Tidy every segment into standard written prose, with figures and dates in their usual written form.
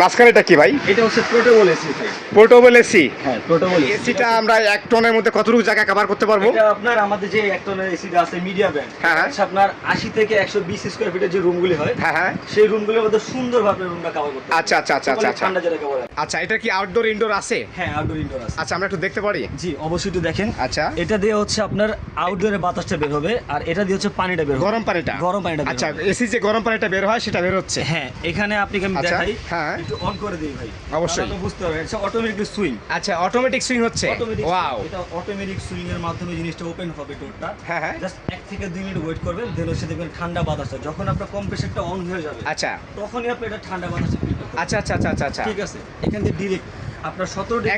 মাঝখানে এটা কি ভাই? এটা হচ্ছে পোর্টেবল এসি ভাই। Portable AC. হ্যাঁ, পোর্টেবল এসিটা আমরা 1 টনের মধ্যে কতটুকু জায়গা কভার করতে পারবো? এটা আপনার আমাদের যে এক টনের এসিটা আছে মিডিয়া ব্যান্ড, হ্যাঁ। আচ্ছা আপনার 80 থেকে 120 স্কয়ার ফিটের যে রুমগুলি হয়, হ্যাঁ হ্যাঁ। সেই রুমগুলোর মধ্যে সুন্দরভাবে রুমটা কভার করতে আচ্ছা আচ্ছা আচ্ছা আচ্ছা আচ্ছা। ঠান্ডা যেটা কভার। আচ্ছা এটা কি আউটডোর ইনডোর আছে? হ্যাঁ, আউটডোর ইনডোর আছে। আচ্ছা আমরা একটু দেখতে পারি? জি অবশ্যই, একটু দেখেন। আচ্ছা। এটা দিয়ে হচ্ছে আপনার আউটডোরে বাতাসটা বের হবে, আর এটা দিয়ে হচ্ছে পানিটা বের হবে, গরম পানিটা? গরম পানিটা বের আচ্ছা হবে। এসি যে গরম পানিটা বের হয় সেটা বের হচ্ছে? হ্যাঁ, এখানে আপনাকে আমি আচ্ছা, দেখাই, হ্যাঁ। একটু অন করে দিই ভাই। অবশ্যই। তাহলে বুঝতে পারবেন এটা অটোমেটিক সুইং। আচ্ছা অটোমেটিক সুইং হচ্ছে? ওয়াও। এটা অটোমেটিক সুইং এর মাধ্যমে জিনিসটা ওপেন হবে ডোরটা। হ্যাঁ হ্যাঁ। জাস্ট 1 থেকে 2 মিনিট ওয়েট করবেন, দেন হচ্ছে দেখবেন ঠান্ডা বাতাসটা যখন আপনার কম্প্রেসারটা অন হয়ে যাবে, আচ্ছা তখনই আপনি এটা ঠান্ডা বাতাসটা ফিল করতে পারবেন। আচ্ছা আচ্ছা আচ্ছা আচ্ছা আচ্ছা। ঠিক আছে, এখান থেকে ডাইরেক্ট আপনার 17 ডিগ্রি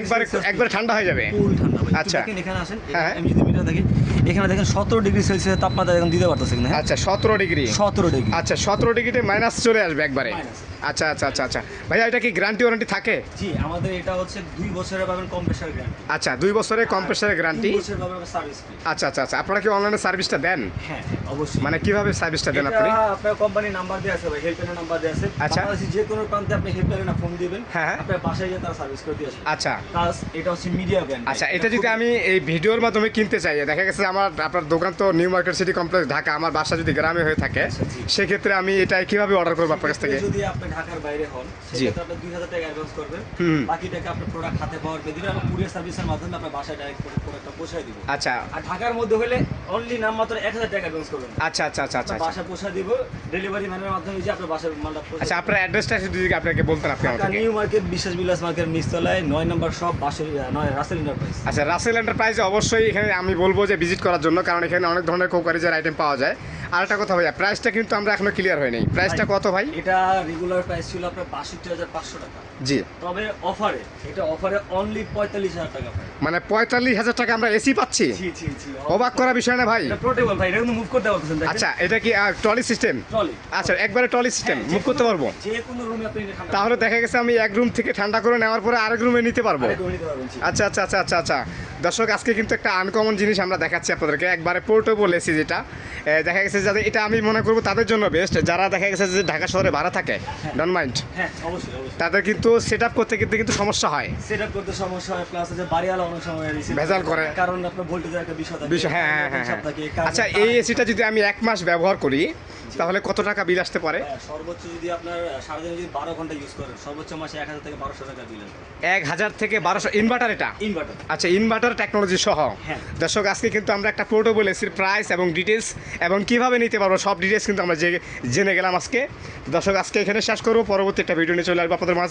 একবারে ঠান্ডা হয়ে যাবে? ফুল ঠান্ডা ভাই। আচ্ছা। দেখেন এখানে আসেন, হ্যাঁ। আমি যদি মিটার দেখি, এখানে দেখেন 17 ডিগ্রি সেলসিয়াস তাপমাত্রা এখন দিতে পারতেছে কিনা। আচ্ছা 17 ডিগ্রি। 17 ডিগ্রি। আচ্ছা 17 ডিগ্রিতে মাইনাস চলে আসবে একবারে? মাইনাস। আচ্ছা আচ্ছা আচ্ছা আচ্ছা। ভাইয়া এটা কি গ্যারান্টি ওয়ারেন্টি থাকে? জি, আমাদের এটা হচ্ছে 2 বছরের পাবেন কম্প্রেসার গ্যারান্টি। আচ্ছা 2 বছরের কম্প্রেসারের গ্যারান্টি। 2 বছরের পাবেন সার্ভিস ফ্রি। আচ্ছা আচ্ছা আচ্ছা। আপনারা কি অনলাইনে সার্ভিসটা দেন? হ্যাঁ, অবশ্যই। মানে কিভাবে সার্ভিসটা দেন আপনি? এটা আপনার কোম্পানির নাম্বার দেওয়া আছে ভাই, হেল্পলাইন নাম্বার দেওয়া আছে। আচ্ছা। বাংলাদেশে যে কোনো প্রান্তে আপনি হেল্পলাইনে ফোন দিবেন, হ্যাঁ। আপনার বাসায় গিয়ে তারা সার্ভিস করে দিয়ে আসবে। আচ্ছা প্লাস এটা হচ্ছে মিডিয়া ব্যান্ড। আচ্ছা। এটা যদি আমি এই ভিডিওর মাধ্যমে কিনতে চাই, দেখা গেছে আপনার দোকান তো new market city complex Dhaka, আমার বাসা যদি গ্রামে হয়ে থাকে, আচ্ছা, জি। সেক্ষেত্রে আমি এটা কিভাবে অর্ডার করবো আপনার কাছ থেকে? যদি আপনি ঢাকার বাইরে হন, সেক্ষেত্রে আপনি 2000 টাকা অ্যাডভান্স করবেন, হুম। বাকি টাকা আপনার প্রোডাক্ট হাতে পাওয়ার পেয়ে দিবেন, আমরা কুরিয়ার সার্ভিসের মাধ্যমে আপনার বাসায় ডাইরেক্ট প্রোডাক্টটা পৌঁছায় দিব। আচ্ছা আর ঢাকার মধ্যে হলে অনলি নামমাত্র 1000 টাকা অ্যাডভান্স করবেন। আচ্ছা আচ্ছা আচ্ছা আচ্ছা আপনার বাসায় পৌঁছায় দিব, ডেলিভারি ম্যানের মাধ্যমে যে আপনার বাসার মালটা পৌঁছে। আচ্ছা। আপনার অ্যাড্রেসটা যদি আপনাকে বলতেন আপনি ঢাকা আমাকে। নিউ মার্কেট, বিশ্বাস বিলাস মার্কেট, নিচতলায় 9 নম্বর শপ, 9 রাসেল এন্টারপ্রাইজ। আচ্ছা রাসেল এন্টারপ্রাইজে অবশ্যই এখানে আমি বলবো যে ভিজিট করার জন্য, কারণ এখানে অনেক ধরনের কোকারিজের আইটেম পাওয়া যায়। আর একটা কথা ভাইয়া, প্রাইসটা কিন্তু আমরা এখনো ক্লিয়ার হয়নি। প্রাইসটা কত ভাই? এটা রেগুলার প্রাইস ছিল আপনার ৬২,৫০০ টাকা। জি। তবে অফারে, এটা অফারে অনলি ৪৫,০০০ টাকা ভাই। মানে ৪৫,০০০ টাকা আমরা এসি পাচ্ছি? জি জি জি। অবাক করা বিষয় না ভাই? এটা পোর্টেবল ভাই, এটা কিন্তু মুভ করতে পারতেছেন দেখেন। আচ্ছা এটা কি ট্রলি সিস্টেম? ট্রলি। আচ্ছা একবারে ট্রলি সিস্টেম, মুভ করতে পারবো? যে কোনো রুমে আপনি এটা ঠান্ডা তাহলে দেখা গেছে আমি এক রুম থেকে ঠান্ডা করে নেওয়ার পরে আরেক রুমে নিতে পারবো? করে নিতে পারবেন। জি। আচ্ছা আচ্ছা আচ্ছা আচ্ছা আচ্ছা। দর্শক আজকে কিন্তু একটা আনকমন জিনিস আমরা দেখাচ্ছি আপনাদেরকে, একবারে পোর্টেবল এসি, যেটা দেখা গেছে যাদের, এটা আমি মনে করবো তাদের জন্য বেস্ট, যারা দেখা গেছে যে ঢাকা শহরে ভাড়া থাকে, ডোন্ট মাইন্ড, হ্যাঁ অবশ্যই অবশ্যই। তাদের কিন্তু সেট আপ করতে কিন্তু সমস্যা হয়। সেটআপ করতে সমস্যা হয়, প্লাস যে বাড়িওয়ালা অনেক সময় রিসিভ ভেজাল করে। কারণ আপনার ভোল্টেজের একটা বিষয় থাকে। হ্যাঁ হ্যাঁ হ্যাঁ হিসাব থাকে, হ্যাঁ। কারণ আচ্ছা এই এসিটা যদি আমি 1 মাস ব্যবহার করি তাহলে কত টাকা বিল আসতে পারে? সর্বোচ্চ যদি আপনার সারাদিনে যদি 12 ঘন্টা ইউজ করেন, সর্বোচ্চ মাসে 1000 থেকে 1200 টাকা বিল আসবে। 1000 থেকে 1200? ইনভার্টার এটা? ইনভার্টার। আচ্ছা ইনভার্টার টেকনোলজি সহ। হ্যাঁ। দর্শক আজকে কিন্তু আমরা একটা পোর্টেবল এসির প্রাইস এবং ডিটেলস এবং কিভাবে নিতে পারবো সব ডিটেলস কিন্তু আমরা জেনে গেলাম আজকে। দর্শক আজকে এখানে শেষ করবো, পরবর্তী একটা ভিডিও নিয়ে চলে আসবো আপনাদের মাঝে।